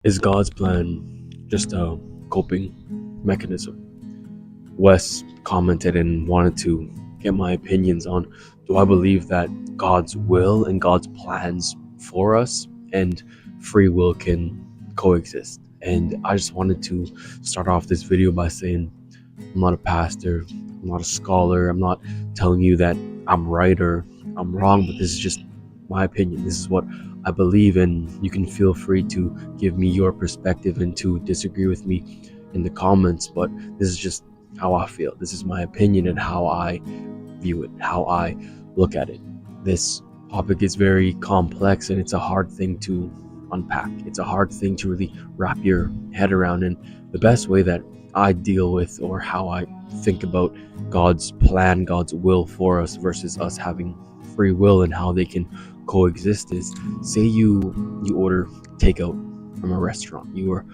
Is God's plan just a coping mechanism? Wes commented and wanted to get my opinions on, do I believe that God's will and God's plans for us and free will can coexist? And I just wanted to start off this video by saying I'm not a pastor, I'm not a scholar, I'm not telling you that I'm right or I'm wrong, but this is just my opinion. This is what I believe, and you can feel free to give me your perspective and to disagree with me in the comments. But this is just how I feel. This is my opinion and how I view it, how I look at it. This topic is very complex and it's a hard thing to unpack. It's a hard thing to really wrap your head around. And the best way that I deal with, or how I think about God's plan, God's will for us versus us having free will and how they can coexist is, say you order takeout from a restaurant. You are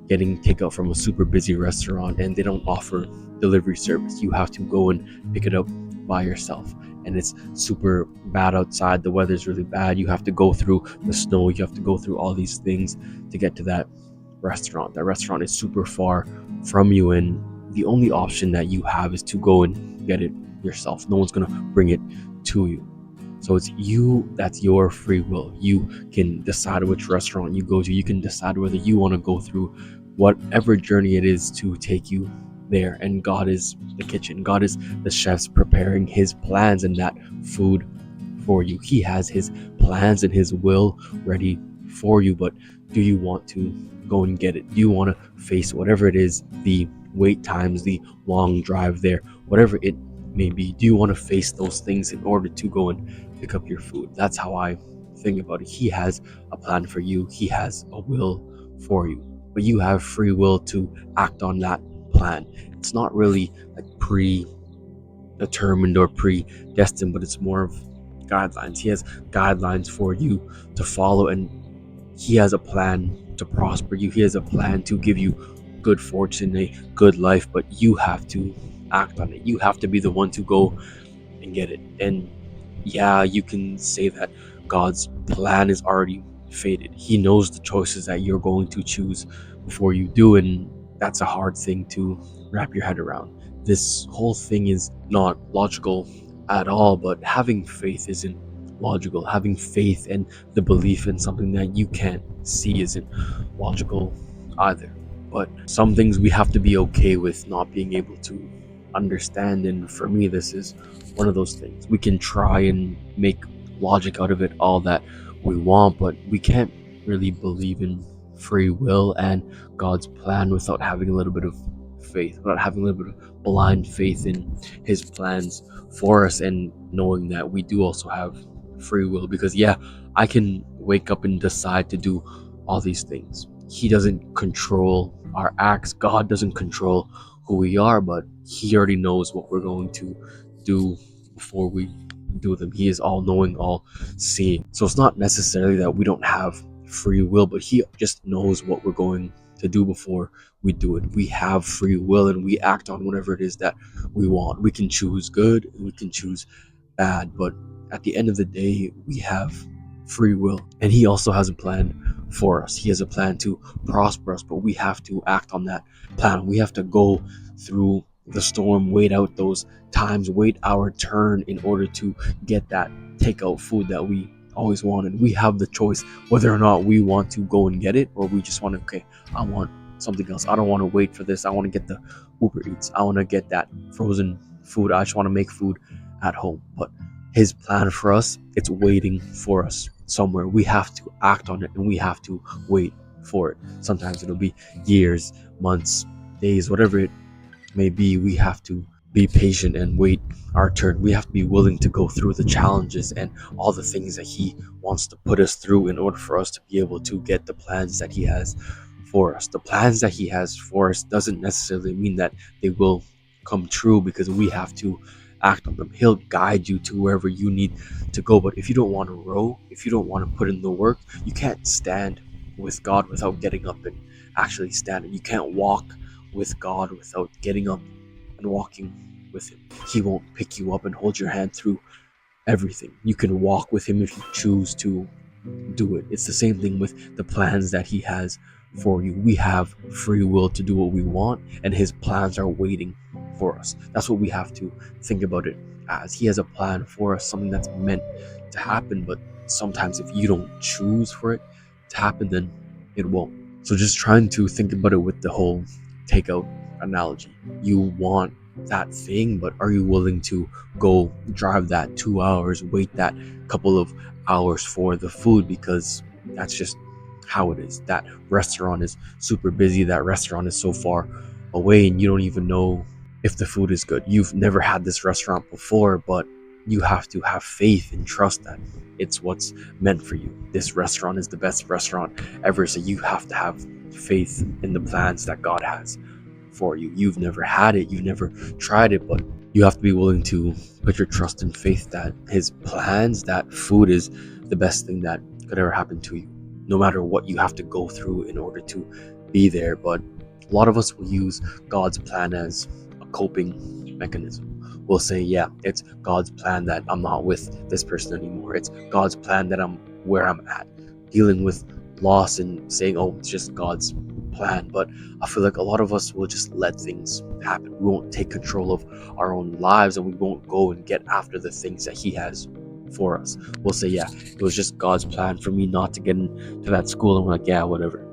getting takeout from a super busy restaurant and they don't offer delivery service. You have to go and pick it up by yourself. And it's super bad outside. The weather's really bad. You have to go through the snow. You have to go through all these things to get to that restaurant. That restaurant is super far from you, and the only option that you have is to go and get it yourself. No one's gonna bring it to you. So it's you, that's your free will. You can decide which restaurant you go to. You can decide whether you want to go through whatever journey it is to take you there. And God is the kitchen. God is the chefs preparing his plans and that food for you. He has his plans and his will ready for you. But do you want to go and get it? Do you want to face whatever it is, the wait times, the long drive there, whatever it may be? Do you want to face those things in order to go and pick up your food? That's how I think about it. He has a plan for you. He has a will for you, but you have free will to act on that plan. It's not really like predetermined or predestined, but it's more of guidelines. He has guidelines for you to follow, and he has a plan to prosper you. He has a plan to give you good fortune, a good life, but you have to act on it. You have to be the one to go and get it. And yeah, you can say that God's plan is already fated. He knows the choices that you're going to choose before you do, and that's a hard thing to wrap your head around. This whole thing is not logical at all, but having faith isn't logical. Having faith and the belief in something that you can't see isn't logical either. But some things we have to be okay with not being able to understand, and for me, this is one of those things. We can try and make logic out of it all that we want, but we can't really believe in free will and God's plan without having a little bit of faith, without having a little bit of blind faith in his plans for us, and knowing that we do also have free will. Because yeah, I can wake up and decide to do all these things. He doesn't control our acts. God doesn't control who we are, but he already knows what we're going to do before we do them. He is all knowing, all seeing. So it's not necessarily that we don't have free will, but he just knows what we're going to do before we do it. We have free will and we act on whatever it is that we want. We can choose good and we can choose bad, but at the end of the day, we have free will. And he also has a plan for us. He has a plan to prosper us, but we have to act on that plan. We have to go through the storm, wait out those times, wait our turn in order to get that takeout food that we always wanted. We have the choice whether or not we want to go and get it, or we just want to, okay, I want something else. I don't want to wait for this. I want to get the Uber Eats. I want to get that frozen food. I just want to make food at home. But his plan for us, it's waiting for us somewhere. We have to act on it and we have to wait for it. Sometimes it'll be years, months, days, whatever it may be. We have to be patient and wait our turn. We have to be willing to go through the challenges and all the things that he wants to put us through in order for us to be able to get the plans that he has for us. The plans that he has for us doesn't necessarily mean that they will come true, because we have to act on them. He'll guide you to wherever you need to go. But if you don't want to row, if you don't want to put in the work, you can't stand with God without getting up and actually standing. You can't walk with God without getting up and walking with him. He won't pick you up and hold your hand through everything. You can walk with him if you choose to do it. It's the same thing with the plans that he has for you. We have free will to do what we want, and his plans are waiting for us. That's what we have to think about it as. He has a plan for us, something that's meant to happen, but sometimes if you don't choose for it to happen, then it won't. So just trying to think about it with the whole takeout analogy. You want that thing, but are you willing to go drive that 2 hours, wait that couple of hours for the food, because that's just how it is. That restaurant is super busy, that restaurant is so far away, and you don't even know if the food is good. You've never had this restaurant before, but you have to have faith and trust that it's what's meant for you. This restaurant is the best restaurant ever, so you have to have faith in the plans that God has for you. You've never had it, you've never tried it, but you have to be willing to put your trust and faith that his plans, that food is the best thing that could ever happen to you, no matter what you have to go through in order to be there. But a lot of us will use God's plan as a coping mechanism. We'll say, yeah, it's God's plan that I'm not with this person anymore. It's God's plan that I'm where I'm at, dealing with loss and saying, oh, it's just God's plan. But I feel like a lot of us will just let things happen. We won't take control of our own lives, and we won't go and get after the things that he has for us. We'll say, yeah, it was just God's plan for me not to get into that school. And we're like, yeah, whatever.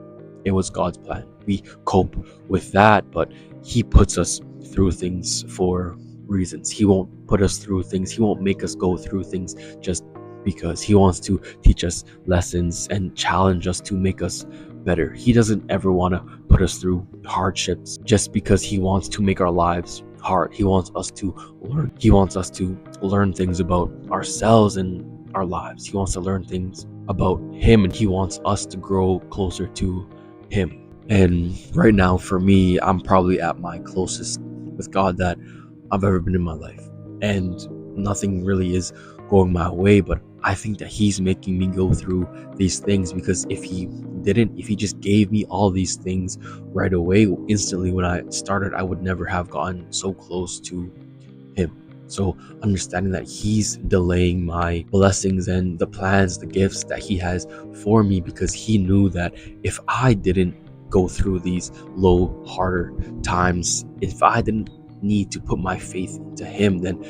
It was God's plan. We cope with that, but he puts us through things for reasons. He won't put us through things. He won't make us go through things just because. He wants to teach us lessons and challenge us to make us better. He doesn't ever want to put us through hardships just because he wants to make our lives hard. He wants us to learn. He wants us to learn things about ourselves and our lives. He wants to learn things about him, and he wants us to grow closer to him. And right now, for me, I'm probably at my closest with God that I've ever been in my life. And nothing really is going my way, but I think that he's making me go through these things, because if he didn't, if he just gave me all these things right away, instantly when I started, I would never have gotten so close to him. So understanding that he's delaying my blessings and the plans, the gifts that he has for me, because he knew that if I didn't go through these low, harder times, if I didn't need to put my faith into him, then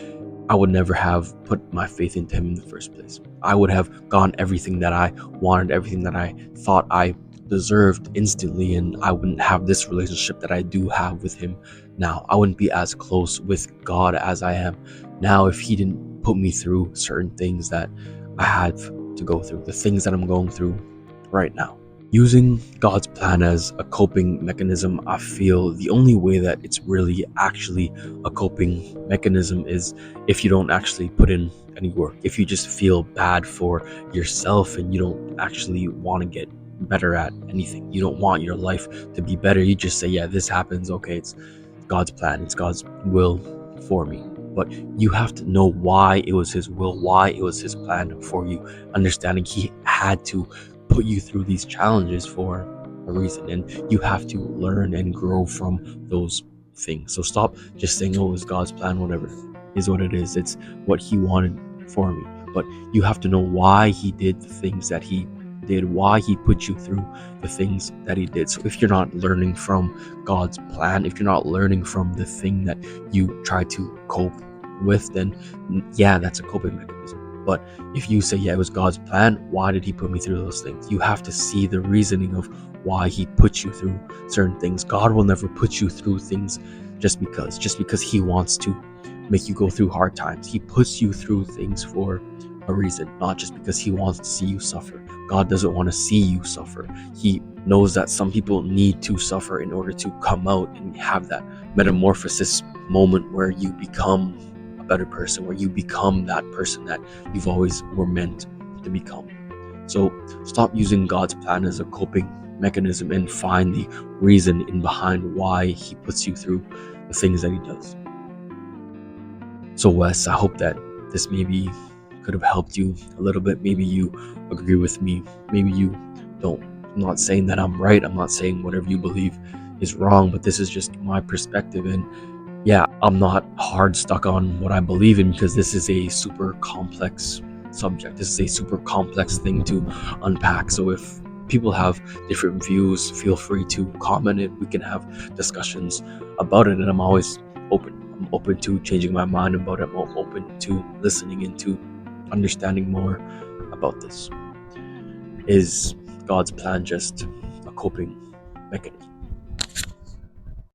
I would never have put my faith into him in the first place. I would have gotten everything that I wanted, everything that I thought I deserved instantly, and I wouldn't have this relationship that I do have with him now. I wouldn't be as close with God as I am now if he didn't put me through certain things that I had to go through, the things that I'm going through right now. Using God's plan as a coping mechanism, I feel the only way that it's really actually a coping mechanism is if you don't actually put in any work. If you just feel bad for yourself and you don't actually want to get better at anything, you don't want your life to be better, you just say, yeah, this happens, okay, it's God's plan, it's God's will for me. But you have to know why it was his will, why it was his plan for you, understanding he had to put you through these challenges for a reason, and you have to learn and grow from those things. So stop just saying, oh, it's God's plan, whatever is what it is, it's what he wanted for me. But you have to know why he did the things that he did, why he put you through the things that he did. So if you're not learning from God's plan, if you're not learning from the thing that you try to cope with, then yeah, that's a coping mechanism. But if you say, yeah, it was God's plan, why did he put me through those things? You have to see the reasoning of why he put you through certain things. God will never put you through things just because he wants to make you go through hard times. He puts you through things for a reason, not just because he wants to see you suffer. God doesn't want to see you suffer. He knows that some people need to suffer in order to come out and have that metamorphosis moment where you become a better person, where you become that person that you've always were meant to become. So stop using God's plan as a coping mechanism and find the reason in behind why he puts you through the things that he does. So Wes, I hope that this maybe could have helped you a little bit. Maybe you agree with me, maybe you don't. I'm not saying that I'm right, I'm not saying whatever you believe is wrong, but this is just my perspective. And yeah, I'm not hard stuck on what I believe in, because this is a super complex subject. This is a super complex thing to unpack. So if people have different views, feel free to comment it. We can have discussions about it, and I'm always open. I'm open to changing my mind about it. I'm open to listening into understanding more about this. Is God's plan just a coping mechanism?